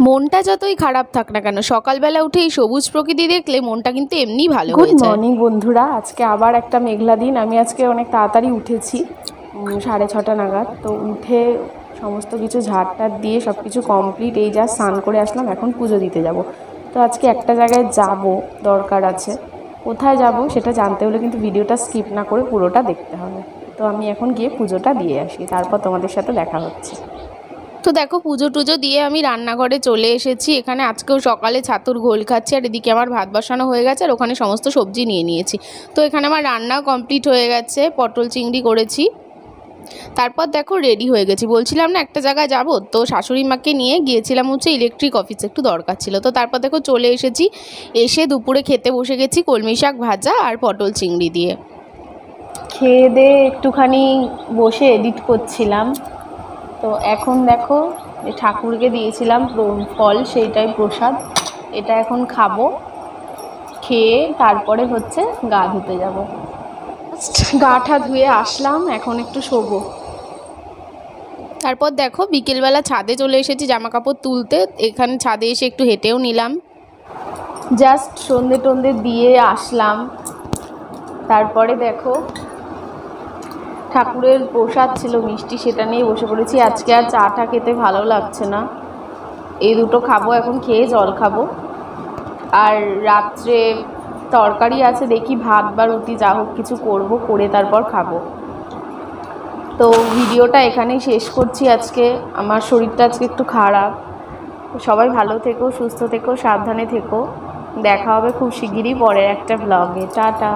মনটা যতই খারাপ থাক না কেন সকালবেলা উঠে এই সবুজ প্রকৃতি দেখলে মনটা কিন্তু এমনিই ভালো হয়ে যায়। গুড মর্নিং বন্ধুরা, আজকে আবার একটা মেঘলা দিন। আমি আজকে অনেক তাড়াতাড়ি উঠেছি, 6:30 নাগাদ। তো উঠে সমস্ত কিছু ঝাড়টার দিয়ে সব কিছু কমপ্লিট, এই যা স্নান করে আসলাম, এখন পুজো দিতে যাব। তো আজকে একটা জায়গায় যাব, দরকার আছে। কোথায় যাব সেটা জানতে হলে কিন্তু ভিডিওটা স্কিপ না করে পুরোটা দেখতে হবে। তো আমি এখন গিয়ে পুজোটা দিয়ে আসি, তারপর তোমাদের সাথে দেখা হচ্ছে। তো দেখো পুজো টুজো দিয়ে আমি রান্নাঘরে চলে এসেছি। এখানে আজকেও সকালে ছাতুর ঘোল খাচ্ছি, আর এদিকে আমার ভাত বসানো হয়ে গেছে, আর ওখানে সমস্ত সবজি নিয়ে নিয়েছি। তো এখানে আমার রান্না কমপ্লিট হয়ে গেছে, পটল চিংড়ি করেছি। তারপর দেখো রেডি হয়ে গেছি, বলছিলাম না একটা জায়গায় যাব, তো শাশুড়ি মাকে নিয়ে গিয়েছিলাম হচ্ছে ইলেকট্রিক অফিসে, একটু দরকার ছিল। তো তারপর দেখো চলে এসেছি, এসে দুপুরে খেতে বসে গেছি কলমি শাক ভাজা আর পটল চিংড়ি দিয়ে। খেয়ে দিয়ে একটুখানি বসে এডিট করছিলাম। তো এখন দেখো, ঠাকুরকে দিয়েছিলাম ফল, সেইটাই প্রসাদ। এটা এখন খাবো, খেয়ে তারপরে হচ্ছে গা ধুতে যাব। গাটা ধুয়ে আসলাম, এখন একটু শোবো। তারপর দেখো বিকেলবেলা ছাদে চলে এসেছি জামা কাপড় তুলতে। এখানে ছাদে এসে একটু হেঁটেও নিলাম। জাস্ট সন্ধে টন্ধে দিয়ে আসলাম। তারপরে দেখো ঠাকুরের প্রসাদ ছিল মিষ্টি, সেটা নিয়ে বসে পড়েছি। আজকে আর চাটা খেতে ভালো লাগছে না, এই দুটো খাবো, এখন খেয়ে জল খাবো। আর রাত্রে তরকারি আছে, দেখি ভাত বা রুটি যা হোক কিছু করবো, করে তারপর খাবো। তো ভিডিওটা এখানেই শেষ করছি আজকে। আমার শরীরটা আজকে একটু খারাপ। সবাই ভালো থেকো, সুস্থ থেকো, সাবধানে থেকো। দেখা হবে খুব শিগগিরই পরের একটা ব্লগে। টাটা।